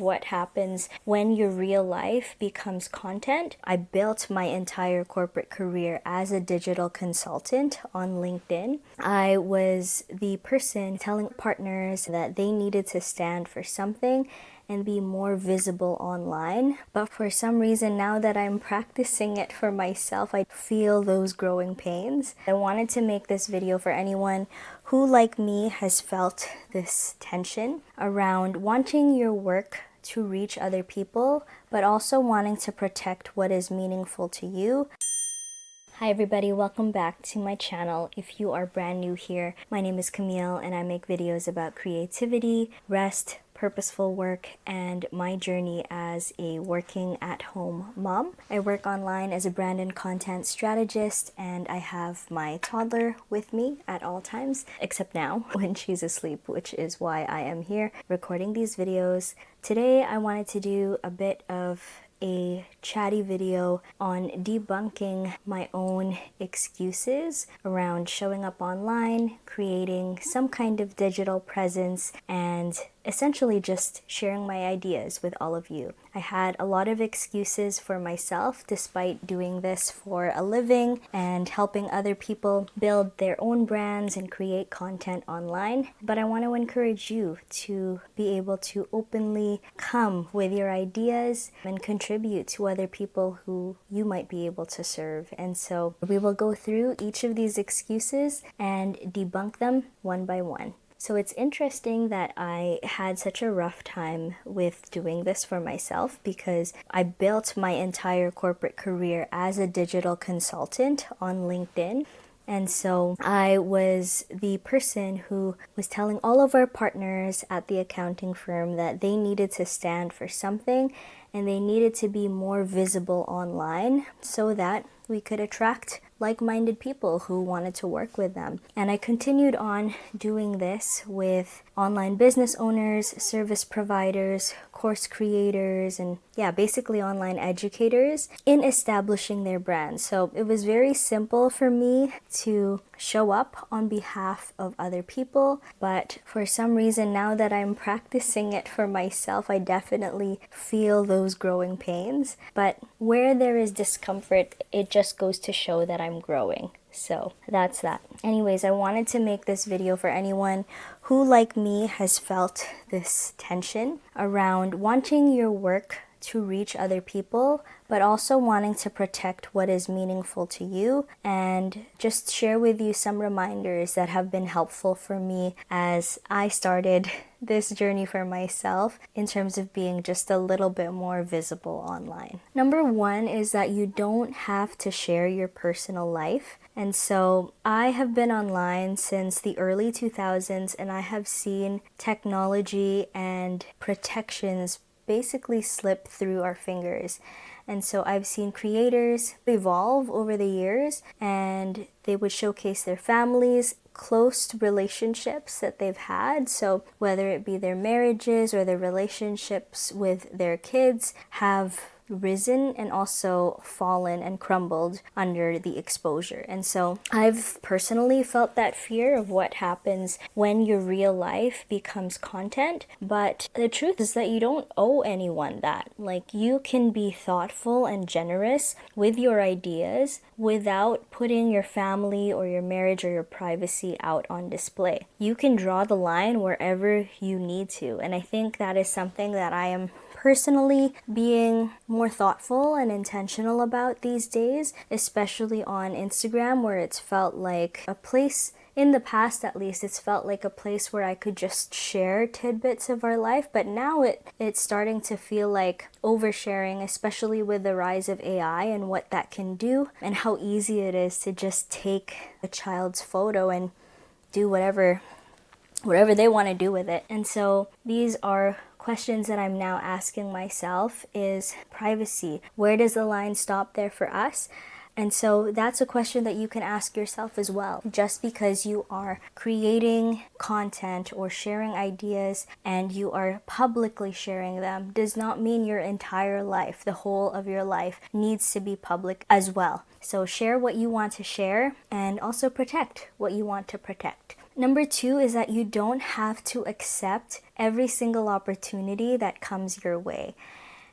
what happens when your real life becomes content. I built my entire corporate career as a digital consultant on LinkedIn. I was the person telling partners that they needed to stand for something and be more visible online. But for some reason, now that I'm practicing it for myself, I feel those growing pains. I wanted to make this video for anyone who, like me, has felt this tension around wanting your work to reach other people, but also wanting to protect what is meaningful to you. Hi everybody, welcome back to my channel. If you are brand new here, my name is Camille and I make videos about creativity, rest, purposeful work, and my journey as a working at-home mom. I work online as a brand and content strategist, and I have my toddler with me at all times, except now when she's asleep, which is why I am here recording these videos. Today I wanted to do a bit of a chatty video on debunking my own excuses around showing up online, creating some kind of digital presence, and essentially just sharing my ideas with all of you. I had a lot of excuses for myself despite doing this for a living and helping other people build their own brands and create content online. But I want to encourage you to be able to openly come with your ideas and contribute to other people who you might be able to serve. And so we will go through each of these excuses and debunk them one by one. So it's interesting that I had such a rough time with doing this for myself because I built my entire corporate career as a digital consultant on LinkedIn. And so I was the person who was telling all of our partners at the accounting firm that they needed to stand for something and they needed to be more visible online so that we could attract like-minded people who wanted to work with them. And I continued on doing this with online business owners, service providers, course creators, and basically online educators in establishing their brands. So it was very simple for me to show up on behalf of other people, but for some reason, now that I'm practicing it for myself, I definitely feel those growing pains. But where there is discomfort, it just goes to show that I'm growing. So that's that. Anyways, I wanted to make this video for anyone who, like me, has felt this tension around wanting your work to reach other people, but also wanting to protect what is meaningful to you, and just share with you some reminders that have been helpful for me as I started this journey for myself in terms of being just a little bit more visible online. Number one is that you don't have to share your personal life. And so I have been online since the early 2000s, and I have seen technology and protections basically slip through our fingers. And so I've seen creators evolve over the years, and they would showcase their families, close relationships that they've had. So whether it be their marriages or their relationships with their kids have risen and also fallen and crumbled under the exposure. And so I've personally felt that fear of what happens when your real life becomes content. But the truth is that you don't owe anyone that. Like, you can be thoughtful and generous with your ideas without putting your family or your marriage or your privacy out on display. You can draw the line wherever you need to. And I think that is something that I am personally being more thoughtful and intentional about these days, especially on Instagram, where it's felt like a place, in the past at least, it's felt like a place where I could just share tidbits of our life, but now it's starting to feel like oversharing, especially with the rise of AI and what that can do, and how easy it is to just take a child's photo and do whatever they want to do with it. And so these are questions that I'm now asking myself: is privacy, where does the line stop there for us? And so that's a question that you can ask yourself as well. Just because you are creating content or sharing ideas and you are publicly sharing them does not mean your entire life, the whole of your life, needs to be public as well. So share what you want to share and also protect what you want to protect. Number two is that you don't have to accept every single opportunity that comes your way.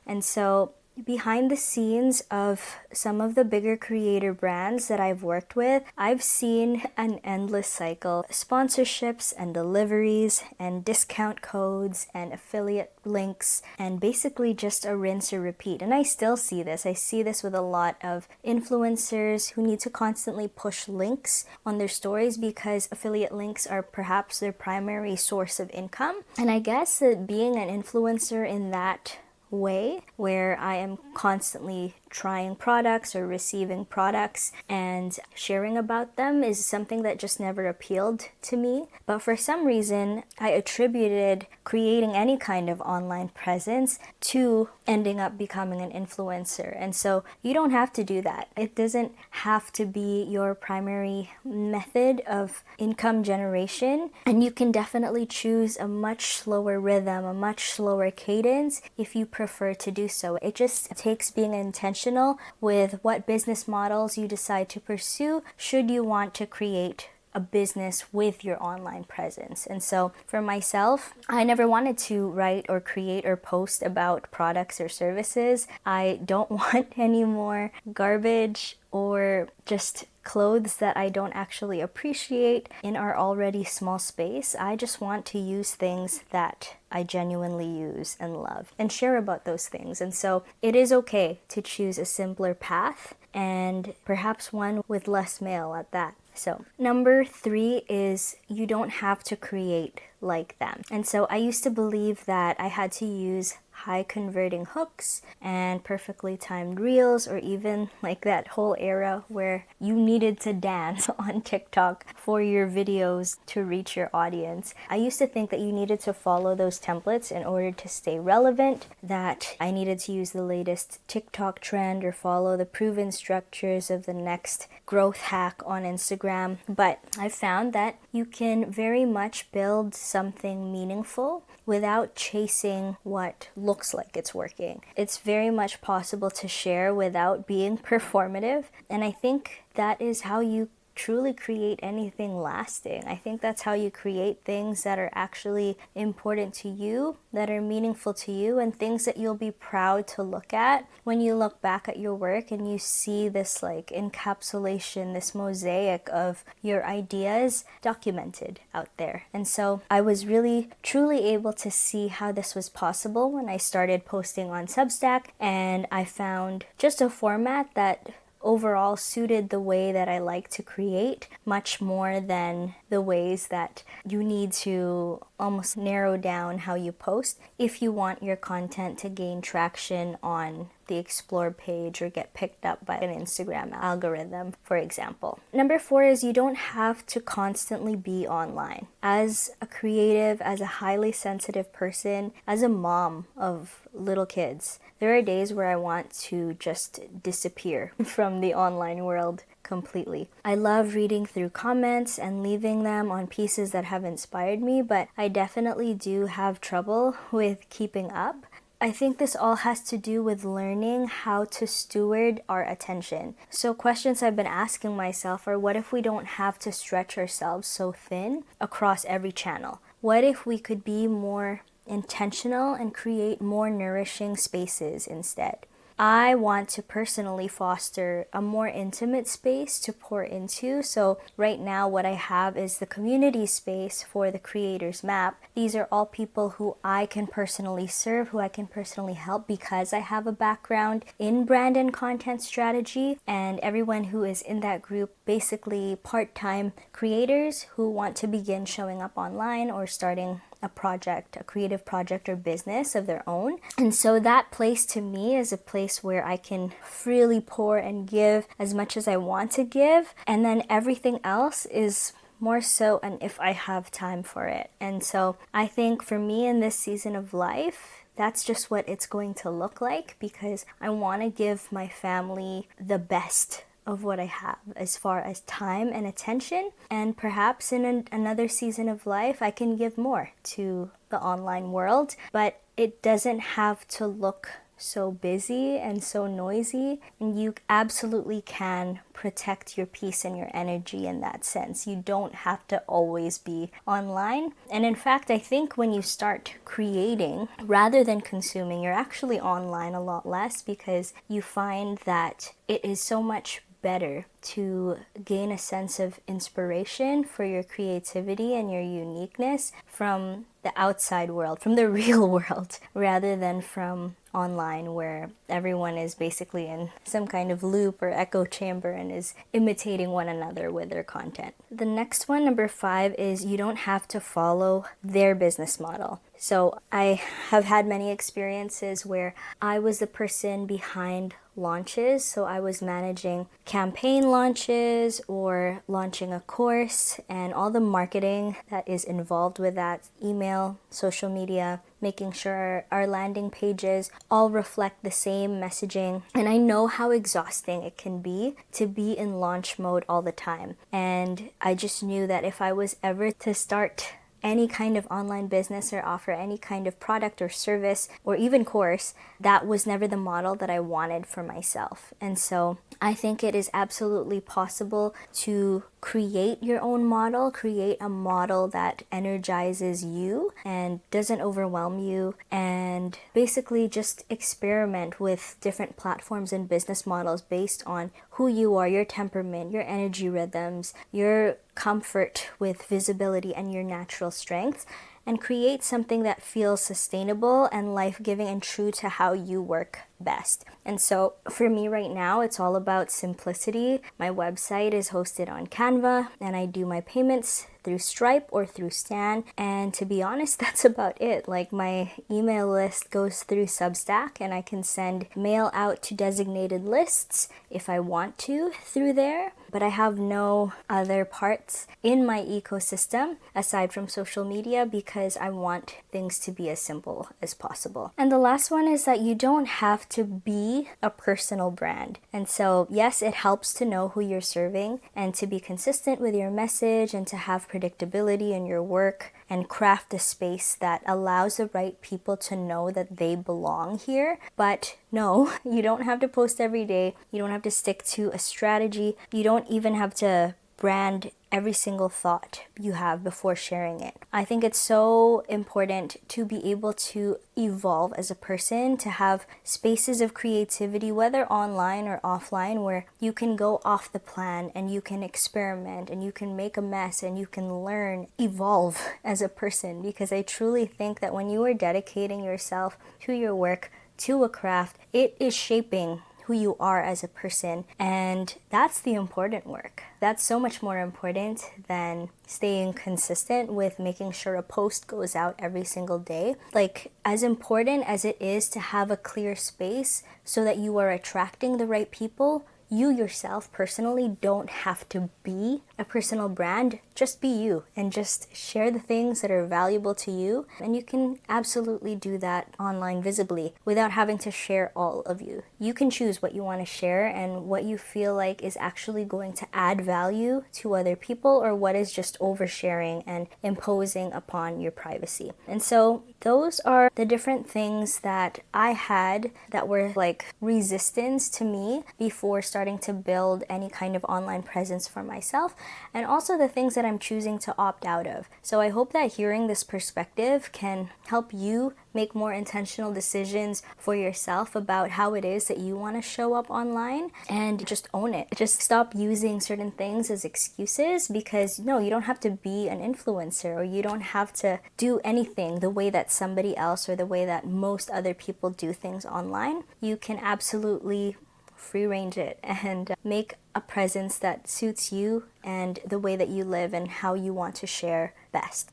And so behind the scenes of some of the bigger creator brands that I've worked with, I've seen an endless cycle. Sponsorships and deliveries and discount codes and affiliate links and basically just a rinse or repeat. And I still see this. I see this with a lot of influencers who need to constantly push links on their stories because affiliate links are perhaps their primary source of income. And I guess that being an influencer in that way where I am constantly trying products or receiving products and sharing about them is something that just never appealed to me. But for some reason, I attributed creating any kind of online presence to ending up becoming an influencer. And so you don't have to do that. It doesn't have to be your primary method of income generation. And you can definitely choose a much slower rhythm, a much slower cadence if you prefer to do so. It just takes being intentional with what business models you decide to pursue should you want to create a business with your online presence. And so for myself, I never wanted to write or create or post about products or services. I don't want any more garbage or just clothes that I don't actually appreciate in our already small space. I just want to use things that I genuinely use and love and share about those things. And so it is okay to choose a simpler path and perhaps one with less mail at that. So number three is you don't have to create like them. And so I used to believe that I had to use high converting hooks and perfectly timed reels, or even like that whole era where you needed to dance on TikTok for your videos to reach your audience. I used to think that you needed to follow those templates in order to stay relevant, that I needed to use the latest TikTok trend or follow the proven structures of the next growth hack on Instagram. But I found that you can very much build something meaningful without chasing what looks like it's working. It's very much possible to share without being performative. And I think that is how you truly create anything lasting. I think that's how you create things that are actually important to you, that are meaningful to you, and things that you'll be proud to look at when you look back at your work and you see this like encapsulation, this mosaic of your ideas documented out there. And so I was really truly able to see how this was possible when I started posting on Substack, and I found just a format that overall suited the way that I like to create much more than the ways that you need to almost narrow down how you post if you want your content to gain traction on the Explore page or get picked up by an Instagram algorithm, for example. Number four is you don't have to constantly be online. As a creative, as a highly sensitive person, as a mom of little kids, there are days where I want to just disappear from the online world completely. I love reading through comments and leaving them on pieces that have inspired me, but I definitely do have trouble with keeping up. I think this all has to do with learning how to steward our attention. So questions I've been asking myself are, what if we don't have to stretch ourselves so thin across every channel? What if we could be more intentional and create more nourishing spaces instead? I want to personally foster a more intimate space to pour into. So right now what I have is the community space for the Creators Map. These are all people who I can personally serve, who I can personally help because I have a background in brand and content strategy, and everyone who is in that group basically part-time creators who want to begin showing up online or starting a project, a creative project or business of their own. And so that place to me is a place where I can freely pour and give as much as I want to give. And then everything else is more so and if I have time for it. And so I think for me in this season of life, that's just what it's going to look like, because I want to give my family the best of what I have as far as time and attention, and perhaps in another season of life I can give more to the online world, but it doesn't have to look so busy and so noisy, and you absolutely can protect your peace and your energy in that sense. You don't have to always be online. And in fact, I think when you start creating rather than consuming, you're actually online a lot less, because you find that it is so much better to gain a sense of inspiration for your creativity and your uniqueness from the outside world, from the real world, rather than from online, where everyone is basically in some kind of loop or echo chamber and is imitating one another with their content. The next one, number 5, is you don't have to follow their business model. So I have had many experiences where I was the person behind launches. So I was managing campaign launches or launching a course, and all the marketing that is involved with that, email, social media, making sure our landing pages all reflect the same messaging. And I know how exhausting it can be to be in launch mode all the time. And I just knew that if I was ever to start any kind of online business or offer any kind of product or service or even course, that was never the model that I wanted for myself. And so I think it is absolutely possible to create your own model, create a model that energizes you and doesn't overwhelm you, and basically just experiment with different platforms and business models based on who you are, your temperament, your energy rhythms, your comfort with visibility, and your natural strengths, and create something that feels sustainable and life-giving and true to how you work best. And so for me right now, it's all about simplicity. My website is hosted on Canva, and I do my payments through Stripe or through Stan. And to be honest, that's about it. Like, my email list goes through Substack, and I can send mail out to designated lists if I want to through there. But I have no other parts in my ecosystem aside from social media, because I want things to be as simple as possible. And the last one is that you don't have to be a personal brand. And so yes, it helps to know who you're serving and to be consistent with your message and to have predictability in your work and craft a space that allows the right people to know that they belong here. But no, you don't have to post every day. You don't have to stick to a strategy. You don't even have to brand every single thought you have before sharing it. I think it's so important to be able to evolve as a person, to have spaces of creativity, whether online or offline, where you can go off the plan and you can experiment and you can make a mess and you can learn, evolve as a person. Because I truly think that when you are dedicating yourself to your work, to a craft, it is shaping who you are as a person, and that's the important work. That's so much more important than staying consistent with making sure a post goes out every single day. Like, as important as it is to have a clear space so that you are attracting the right people, you yourself personally don't have to be a personal brand. Just be you and just share the things that are valuable to you. And you can absolutely do that online visibly without having to share all of you. You can choose what you want to share and what you feel like is actually going to add value to other people, or what is just oversharing and imposing upon your privacy. And so those are the different things that I had that were like resistance to me before starting to build any kind of online presence for myself, and also the things that I'm choosing to opt out of. So I hope that hearing this perspective can help you make more intentional decisions for yourself about how it is that you want to show up online, and just own it. Just stop using certain things as excuses, because no, you don't have to be an influencer, or you don't have to do anything the way that somebody else or the way that most other people do things online. You can absolutely free range it and make a presence that suits you and the way that you live and how you want to share best.